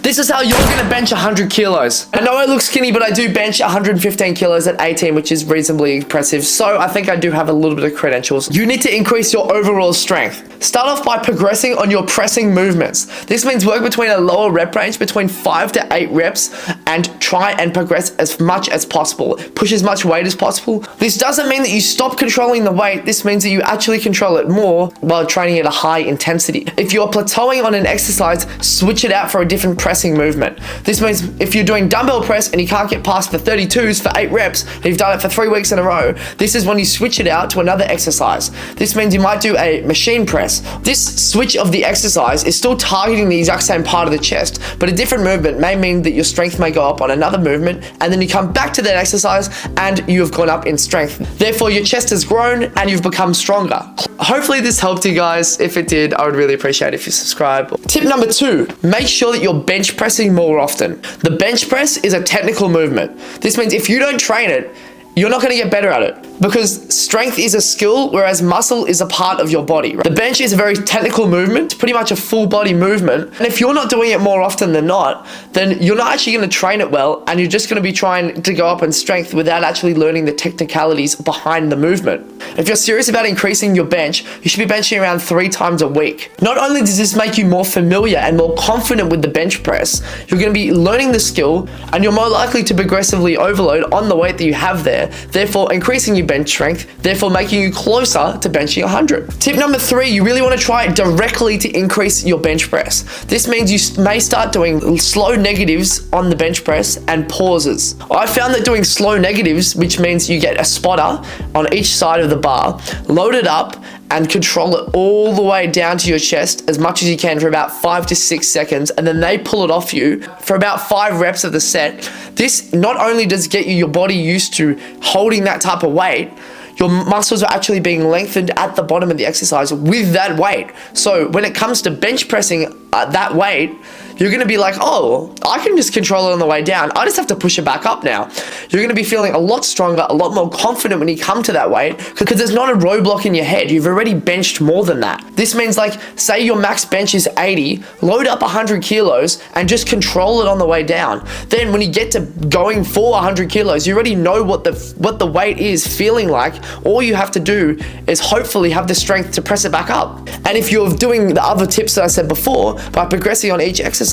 This is how you're gonna bench 100 kilos. I know I look skinny, but I do bench 115 kilos at 18, which is reasonably impressive. So I think I do have a little bit of credentials. You need to increase your overall strength. Start off by progressing on your pressing movements. This means work between a lower rep range, between 5 to 8 reps, and try and progress as much as possible. Push as much weight as possible. This doesn't mean that you stop controlling the weight. This means that you actually control it more while training at a high intensity. If you're plateauing on an exercise, switch it out for a different pressing movement. This means if you're doing dumbbell press and you can't get past the 32s for 8 reps, and you've done it for 3 weeks in a row, this is when you switch it out to another exercise. This means you might do a machine press. This switch of the exercise is still targeting the exact same part of the chest, but a different movement may mean that your strength may go up on another movement, and then you come back to that exercise and you have gone up in strength. Therefore, your chest has grown and you've become stronger. Hopefully this helped you guys. If it did, I would really appreciate it if you subscribe. Tip number 2, make sure that you're bench pressing more often. The bench press is a technical movement. This means if you don't train it, you're not going to get better at it, because strength is a skill, whereas muscle is a part of your body. Right? The bench is a very technical movement, pretty much a full body movement. And if you're not doing it more often than not, then you're not actually going to train it well, and you're just going to be trying to go up in strength without actually learning the technicalities behind the movement. If you're serious about increasing your bench, you should be benching around 3 times a week. Not only does this make you more familiar and more confident with the bench press, you're going to be learning the skill, and you're more likely to progressively overload on the weight that you have there, therefore increasing your bench strength, therefore making you closer to benching 100. Tip number 3, you really want to try it directly to increase your bench press. This means you may start doing slow negatives on the bench press and pauses. I found that doing slow negatives, which means you get a spotter on each side of the bar, load it up and control it all the way down to your chest as much as you can for about 5 to 6 seconds, and then they pull it off you for about 5 reps of the set. This not only does get you your body used to holding that type of weight, your muscles are actually being lengthened at the bottom of the exercise with that weight. So when it comes to bench pressing at that weight, you're going to be like, oh, I can just control it on the way down. I just have to push it back up now. You're going to be feeling a lot stronger, a lot more confident when you come to that weight, because there's not a roadblock in your head. You've already benched more than that. This means, like, say your max bench is 80, load up 100 kilos and just control it on the way down. Then when you get to going for 100 kilos, you already know what the weight is feeling like. All you have to do is hopefully have the strength to press it back up. And if you're doing the other tips that I said before, by progressing on each exercise,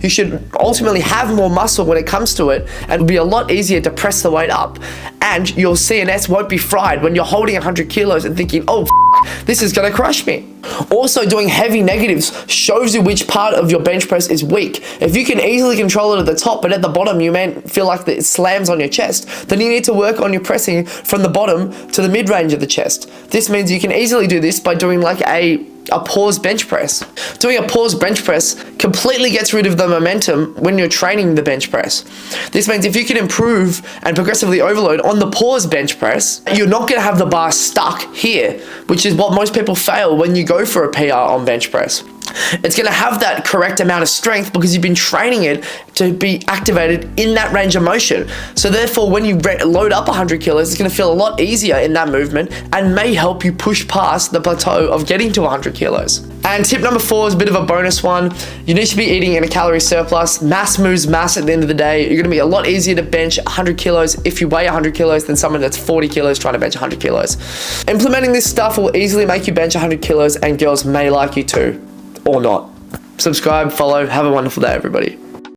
you should ultimately have more muscle when it comes to it, and it'll be a lot easier to press the weight up. And your CNS won't be fried when you're holding 100 kilos and thinking, oh, this is gonna crush me. Also, doing heavy negatives shows you which part of your bench press is weak. If you can easily control it at the top, but at the bottom you may feel like it slams on your chest, then you need to work on your pressing from the bottom to the mid-range of the chest. This means you can easily do this by doing like a pause bench press. Doing a pause bench press completely gets rid of the momentum when you're training the bench press. This means if you can improve and progressively overload on the pause bench press, you're not going to have the bar stuck here, which is what most people fail when you go for a PR on bench press. It's going to have that correct amount of strength because you've been training it to be activated in that range of motion. So therefore, when you load up 100 kilos, it's going to feel a lot easier in that movement and may help you push past the plateau of getting to 100 kilos. And tip number 4 is a bit of a bonus one. You need to be eating in a calorie surplus. Mass moves mass at the end of the day. You're going to be a lot easier to bench 100 kilos if you weigh 100 kilos than someone that's 40 kilos trying to bench 100 kilos. Implementing this stuff will easily make you bench 100 kilos, and girls may like you too. Or not. Subscribe, follow, have a wonderful day, everybody.